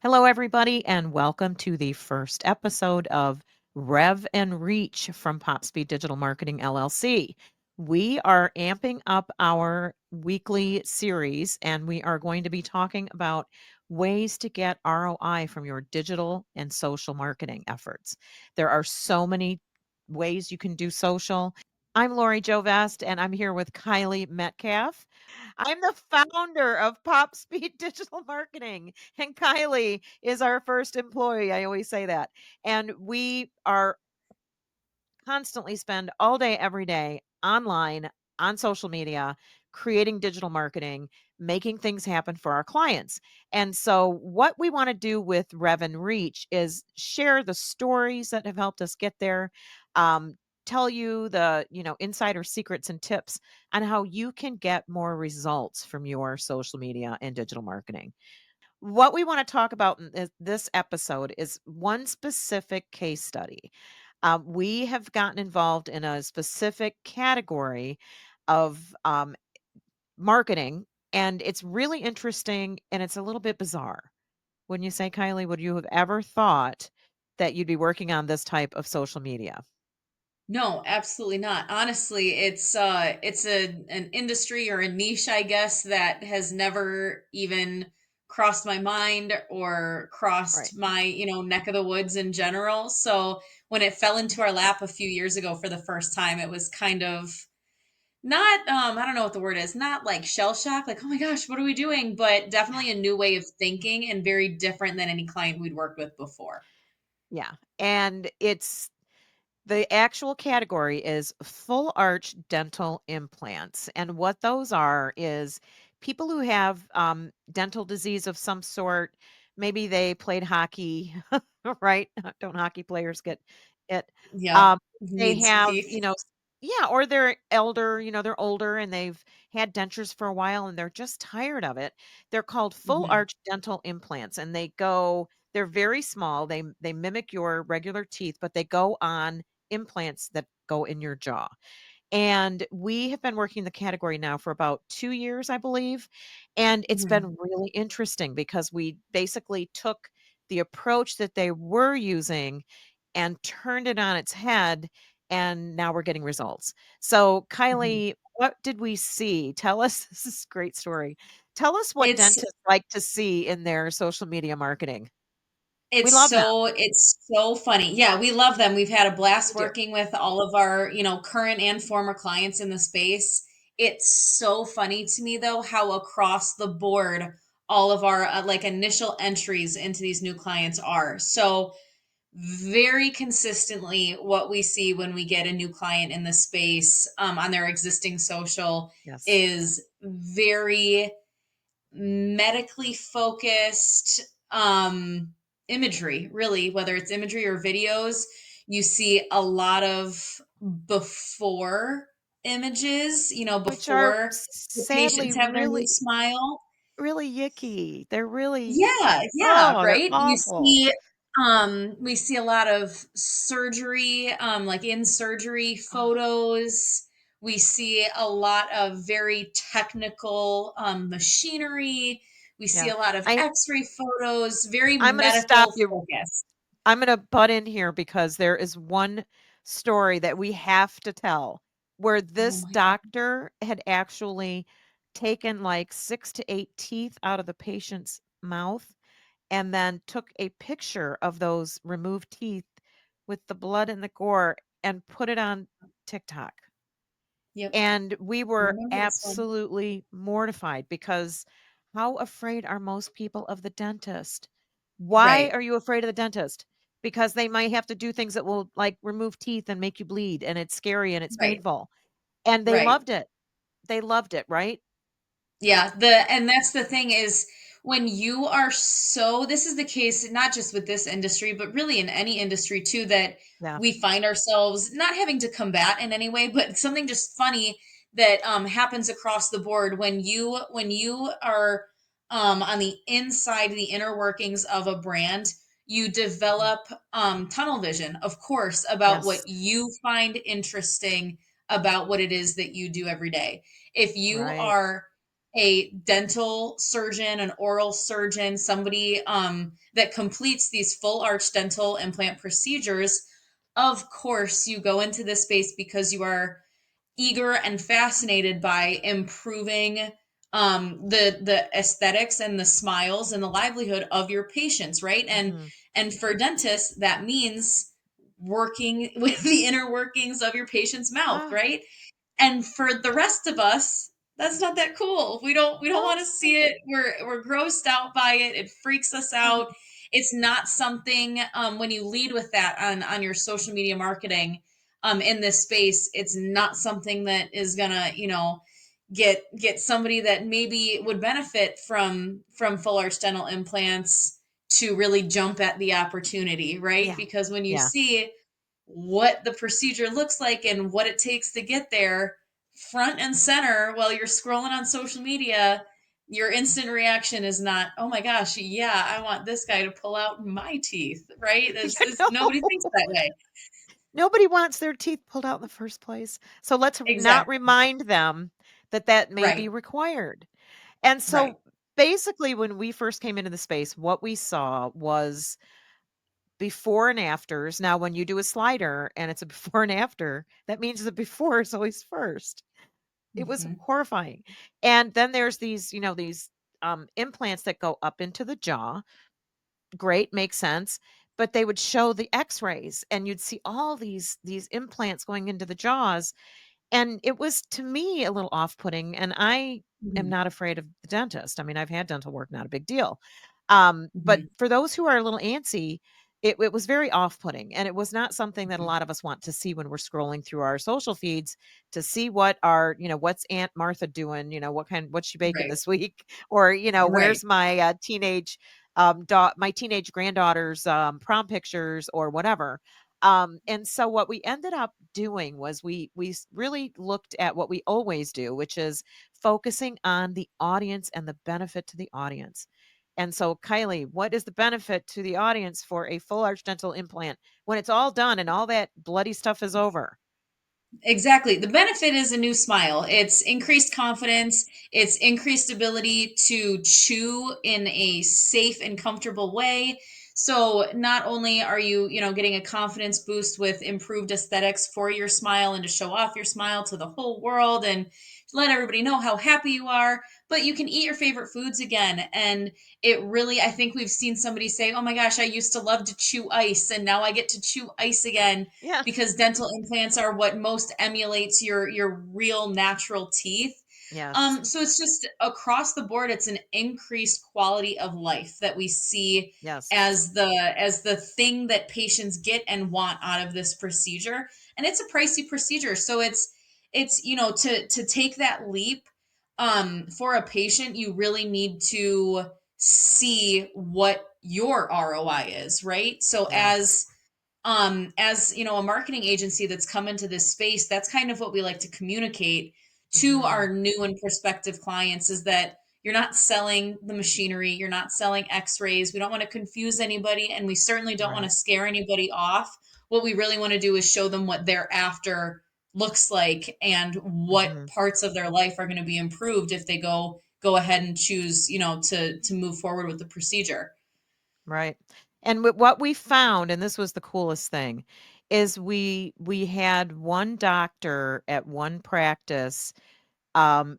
Hello, everybody, and welcome to the first episode of Rev and Reach from PopSpeed Digital Marketing LLC. We are amping up our weekly series, and we are going to be talking about ways to get ROI from your digital and social marketing efforts. There are so many ways you can do social. I'm Lori Jovest, and I'm here with Kylie Metcalf. I'm the founder of PopSpeed Digital Marketing, and Kylie is our first employee. I always say that. And we are constantly spend all day, every day online, on social media, creating digital marketing, making things happen for our clients. And so, what we want to do with Rev and Reach is share the stories that have helped us get there. Tell you the insider secrets and tips on how you can get more results from your social media and digital marketing. What we want to talk about in this episode is one specific case study. We have gotten involved in a specific category of marketing, and it's really interesting and it's a little bit bizarre. Wouldn't you say, Kylie? Would you have ever thought that you'd be working on this type of social media? No, absolutely not. Honestly, it's an industry or a niche, I guess, that has never even crossed my mind or Right. crossed my, neck of the woods in general. So when it fell into our lap a few years ago for the first time, it was kind of not I don't know what the word is, not like shell shock, like, oh my gosh, what are we doing? But Yeah. definitely a new way of thinking and very different than any client we'd worked with before. Yeah. And it's the actual category is full arch dental implants. And what those are is people who have dental disease of some sort. Maybe they played hockey, right? Don't hockey players get it? Yep. Um, they Needs have, teeth. yeah, or they're elder, they're older and they've had dentures for a while and they're just tired of it. They're called full Mhm. arch dental implants and they're very small. They mimic your regular teeth, but they go on implants that go in your jaw. And we have been working the category now for about 2 years, I believe. And it's Mhm. been really interesting because we basically took the approach that they were using and turned it on its head. And now we're getting results. So, Mhm. Kylie, what did we see? Tell us. This is a great story. Tell us what It's dentists like to see in their social media marketing. We it's love them. so it's so funny. Yeah, we love them. We've had a blast We do. working with all of our, current and former clients in the space. It's so funny to me though how across the board all of our like initial entries into these new clients are. So very consistently what we see when we get a new client in the space on their existing social Yes. is very medically focused imagery, really, whether it's imagery or videos. You see a lot of before images, Which are before the sadly patients have their new really, smile. really yicky. They're really, Yeah, yeah, oh, they're right? awful. We see a lot of surgery, like in surgery Oh, photos. We see a lot of very technical machinery. We see yeah. a lot of I X-ray photos, very I'm gonna stop medical you. focused. I'm gonna butt in here because there is one story that we have to tell where Oh this my God. doctor had actually taken like 6 to 8 teeth out of the patient's mouth and then took a picture of those removed teeth with the blood and the gore and put it on TikTok. Yep. And we I were remember this one. absolutely mortified because how afraid are most people of the dentist? Why Right. are you afraid of the dentist? Because they might have to do things that will like remove teeth and make you bleed and it's scary and it's Right. painful. And they Right. loved it. They loved it, right? Yeah, and that's the thing is when you are so this is the case not just with this industry, but really in any industry too, that Yeah. we find ourselves not having to combat in any way, but something just funny that happens across the board when you are on the inside, the inner workings of a brand, you Mhm. develop tunnel vision, of course, about Yes. what you find interesting about what it is that you do every day. If you Right. are a dental surgeon, an oral surgeon, somebody that completes these full arch dental implant procedures, of course you go into this space because you are eager and fascinated by improving the aesthetics and the smiles and the livelihood of your patients, right? Mhm. And for dentists, that means working with the inner workings of your patient's mouth, Ah, right? And for the rest of us, that's not that cool. We don't no. want to see it. We're grossed out by it. It freaks us out. It's not something when you lead with that on your social media marketing in this space, it's not something that is gonna, get somebody that maybe would benefit from full arch dental implants to really jump at the opportunity, right? Yeah. Because when you Yeah. see what the procedure looks like and what it takes to get there front and center while you're scrolling on social media, your instant reaction is not, oh my gosh, yeah, I want this guy to pull out my teeth, right? You This nobody know? thinks that way. Nobody wants their teeth pulled out in the first place. So let's not Exactly. remind them that that may Right. be required. And Right. so basically when we first came into the space, what we saw was before and afters. Now, when you do a slider and it's a before and after, that means the before is always first. It was Mhm. horrifying. And then there's these, these implants that go up into the jaw. Great, makes sense. But they would show the x-rays and you'd see all these implants going into the jaws, and it was, to me, a little off-putting, and I am Mhm. not afraid of the dentist. I mean, I've had dental work, not a big deal. But Mhm. for those who are a little antsy, it was very off-putting, and it was not something that a Mhm. lot of us want to see when we're scrolling through our social feeds to see what our, what's Aunt Martha doing, what's she baking Right. this week, or, Right. where's my teenage my teenage granddaughter's prom pictures or whatever. And so what we ended up doing was really looked at what we always do, which is focusing on the audience and the benefit to the audience. And so, Kylie, what is the benefit to the audience for a full arch dental implant when it's all done and all that bloody stuff is over? Exactly. The benefit is a new smile. It's increased confidence. It's increased ability to chew in a safe and comfortable way. So not only are you, getting a confidence boost with improved aesthetics for your smile and to show off your smile to the whole world and to let everybody know how happy you are, but you can eat your favorite foods again. And it really, I think we've seen somebody say, "Oh my gosh, I used to love to chew ice and now I get to chew ice again." Yeah. Because dental implants are what most emulates your real natural teeth. Yes. So it's just across the board, it's an increased quality of life that we see Yes. as the thing that patients get and want out of this procedure. And it's a pricey procedure. So it's to take that leap for a patient, you really need to see what your ROI is, right? So Yes. as a marketing agency that's come into this space, that's kind of what we like to communicate to Mhm. our new and prospective clients is that you're not selling the machinery, you're not selling x-rays. We don't want to confuse anybody, and we certainly don't want to Right. scare anybody off. What we really want to do is show them what their after looks like and what Mhm. parts of their life are going to be improved if they go ahead and choose, to move forward with the procedure. Right. And what we found, and this was the coolest thing, is we had one doctor at one practice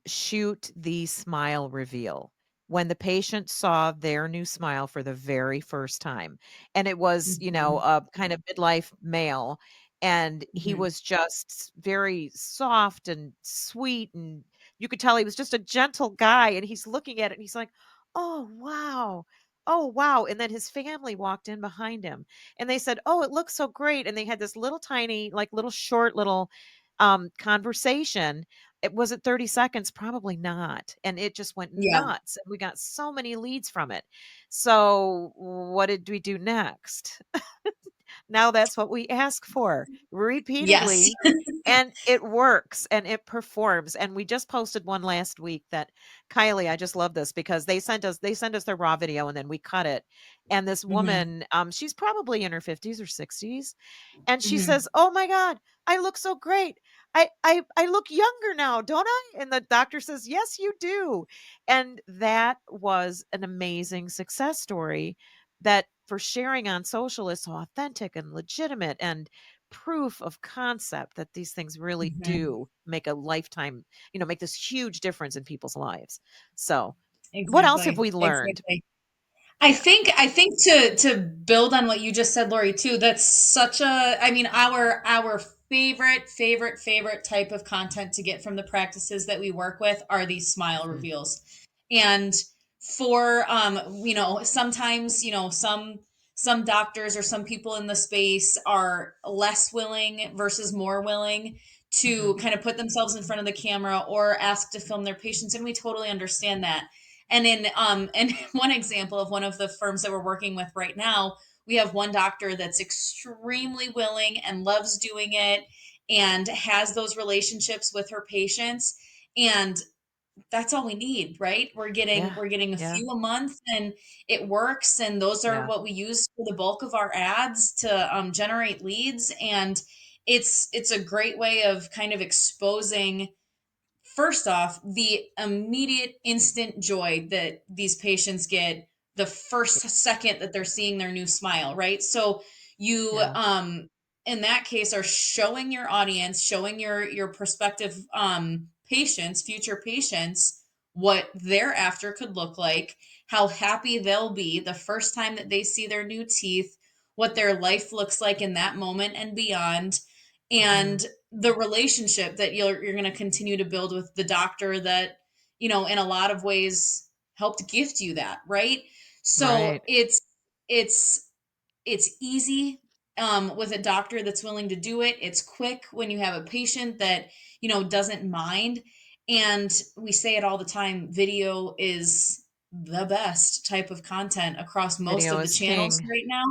shoot the smile reveal when the patient saw their new smile for the very first time. And it was, Mhm. a kind of midlife male. And he Mhm. was just very soft and sweet. And you could tell he was just a gentle guy. And he's looking at it and he's like, oh, wow. Oh, wow. And then his family walked in behind him and they said, oh, it looks so great. And they had this little tiny, like little short little conversation. It was it 30 seconds? Probably not, and it just went Yeah. nuts, and we got so many leads from it. So, what did we do next? Now that's what we ask for Yes. repeatedly, and it works, and it performs, and we just posted one last week that Kylie, I just love this because they sent us their raw video, and then we cut it, and this Mhm. woman, she's probably in her 50s or 60s, and she Mhm. says, "Oh my god, I look so great. I look younger now, don't I?" And the doctor says, "Yes, you do." And that was an amazing success story that for sharing on social is so authentic and legitimate and proof of concept that these things really Mhm. do make a lifetime, make this huge difference in people's lives. So, what else have Exactly, we learned? exactly. Yeah. I think to build on what you just said, Lori, too, that's such a I mean, our favorite type of content to get from the practices that we work with are these smile Mhm. reveals. And for sometimes, some doctors or some people in the space are less willing versus more willing to Mhm. kind of put themselves in front of the camera or ask to film their patients, and we totally understand that. And in one example of one of the firms that we're working with right now, we have one doctor that's extremely willing and loves doing it and has those relationships with her patients. And that's all we need, right? Yeah. We're getting a Yeah. few a month, and it works. And those are Yeah. what we use for the bulk of our ads to generate leads. And it's a great way of kind of exposing, first off, the immediate instant joy that these patients get the first second that they're seeing their new smile, right? So you Yeah. in that case are showing your audience, showing your prospective patients, future patients, what their after could look like, how happy they'll be the first time that they see their new teeth, what their life looks like in that moment and beyond, Mhm. and the relationship that you're going to continue to build with the doctor that, in a lot of ways helped gift you that, right? So Right. it's it's easy with a doctor that's willing to do it. It's quick when you have a patient that, doesn't mind. And we say it all the time, video is the best type of content across most Video of the is channels king. right now.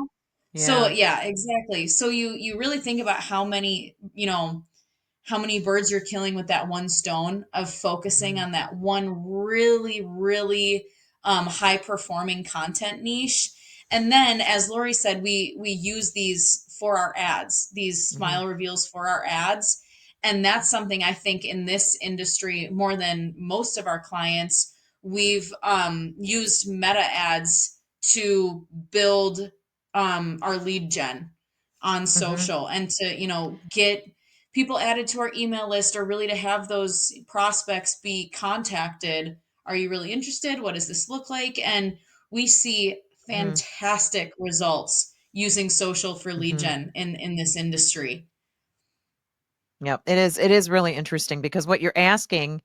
So Yeah. yeah, exactly. So you really think about how many birds you're killing with that one stone of focusing Mhm. on that one really high performing content niche. And then, as Lori said, we use these for our ads, these Mhm. smile reveals for our ads. And that's something I think in this industry, more than most of our clients, we've used meta ads to build our lead gen on Mhm. social, and to get people added to our email list, or really to have those prospects be contacted. Are you really interested? What does this look like? And we see Mhm. fantastic results using social for lead Mhm. gen in this industry. Yep. It is really interesting because what you're asking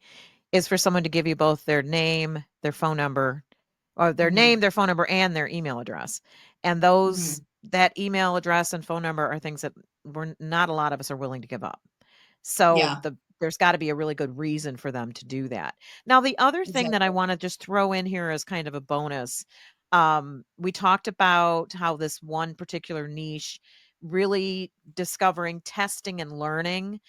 is for someone to give you both their name, their phone number, or their name, Hmm. their phone number, and their email address. And those Hmm. that email address and phone number are things that we're not a lot of us are willing to give up. So Yeah, there's got to be a really good reason for them to do that. Now, the other thing that I exactly. want to just throw in here as kind of a bonus, we talked about how this one particular niche really discovering, testing, and learning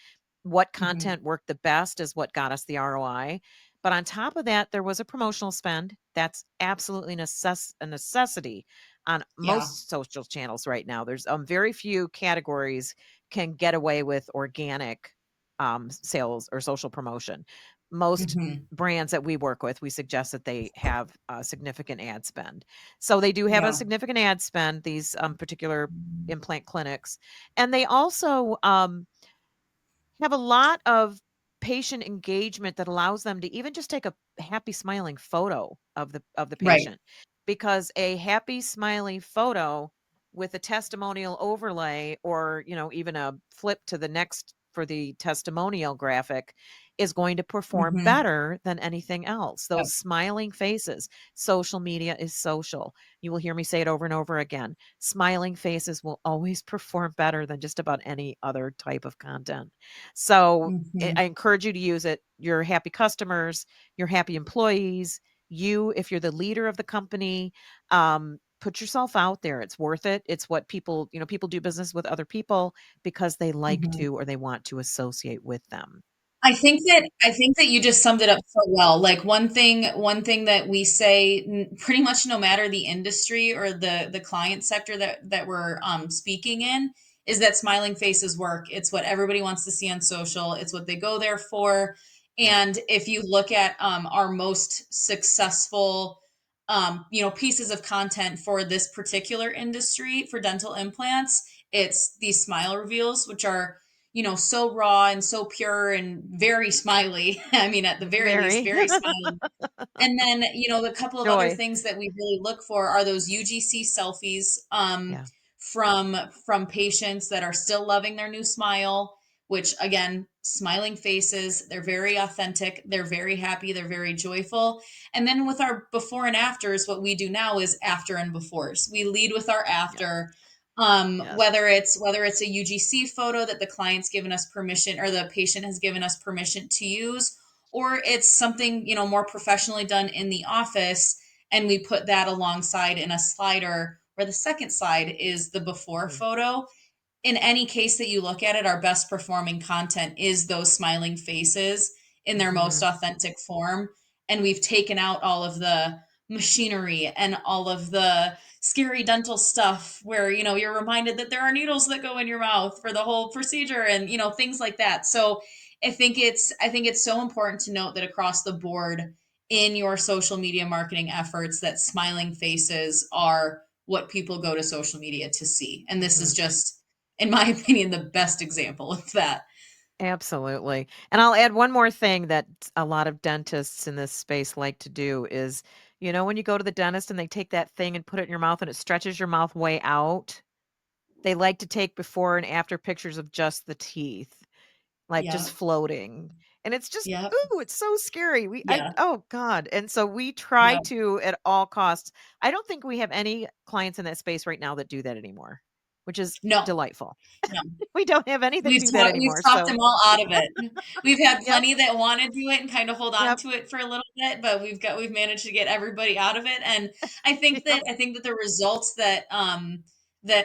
what Hmm. content worked the best is what got us the ROI. But on top of that, there was a promotional spend. That's absolutely a necessity on Yeah. most social channels right now. There's very few categories can get away with organic sales or social promotion. Most Hmm. brands that we work with, we suggest that they have a significant ad spend. So they do have a Yeah. significant ad spend, these particular implant clinics. And they also have a lot of patient engagement that allows them to even just take a happy smiling photo of the Right. patient, because a happy smiley photo with a testimonial overlay, or even a flip to the next for the testimonial graphic, is going to perform Hmm. better than anything else. Yep. Those smiling faces. Social media is social. You will hear me say it over and over again. Smiling faces will always perform better than just about any other type of content. So I Hmm. encourage you to use it. Your happy customers, your happy employees, you, if you're the leader of the company, put yourself out there. It's worth it. It's what people do business with other people because they like Hmm. to or they want to associate with them. I think that you just summed it up so well. Like one thing that we say, pretty much no matter the industry or the client sector that we're speaking in, is that smiling faces work. It's what everybody wants to see on social. It's what they go there for. Yep. And if you look at our most successful, pieces of content for this particular industry for dental implants, it's these smile reveals, which are, so raw and so pure and very smiley. I mean, at the very least, Very. very smiley. And then, the couple of other Joy. things that we really look for are those UGC selfies, Yeah. from patients that are still loving their new smile, which again, smiling faces, they're very authentic, they're very happy, they're very joyful. And then with our before and afters, what we do now is after and befores. We lead with our Yes. after, Yes. whether it's a UGC photo that the client's given us permission or the patient has given us permission to use, or it's something, more professionally done in the office, and we put that alongside in a slider where the second slide is the before Mhm. photo. In any case that you look at it, our best performing content is those smiling faces in their most Mhm. authentic form. And we've taken out all of the machinery and all of the scary dental stuff where, you're reminded that there are needles that go in your mouth for the whole procedure and, things like that. So I think it's so important to note that across the board in your social media marketing efforts that smiling faces are what people go to social media to see. And this is Mhm. just, in my opinion, the best example of that. Absolutely. And I'll add one more thing that a lot of dentists in this space like to do is, when you go to the dentist and they take that thing and put it in your mouth and it stretches your mouth way out, they like to take before and after pictures of just the teeth, like just Yeah. floating. And it's just, Yep. ooh, it's so scary. Yeah. Oh God. And so we try Yeah. to at all costs. I don't think we have any clients in that space right now that do that anymore, which is No, delightful. no. We don't have any that We've do that talked we've anymore. talked So, them all out of it. We've had yep. plenty that wanna do it and kinda hold on Yep. to it for a little bit, but we've managed to get everybody out of it, and I think Yep. that I think that the results that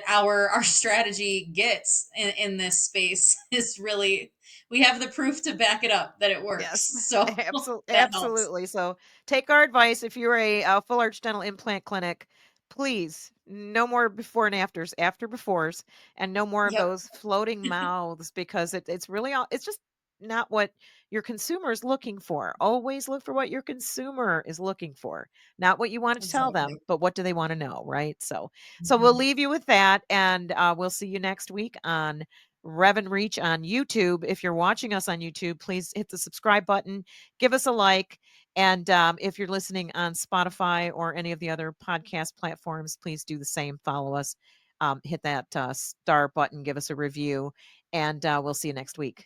our strategy gets in this space is really, we have the proof to back it up that it works, Yes, so that helps. absolutely. So take our advice. If you're a full arch dental implant clinic, please no more before and afters, after befores, and no more of Yep, those floating mouths because it's really all. It's just not what your consumer is looking for. Always look for what your consumer is looking for, not what you want to tell them, exactly. but what do they want to know, right? So we'll Mhm. leave you with that, and we'll see you next week on Rev and Reach on YouTube. If you're watching us on YouTube, please hit the subscribe button, give us a like. And if you're listening on Spotify or any of the other podcast platforms, please do the same. Follow us, hit that star button, give us a review, and we'll see you next week.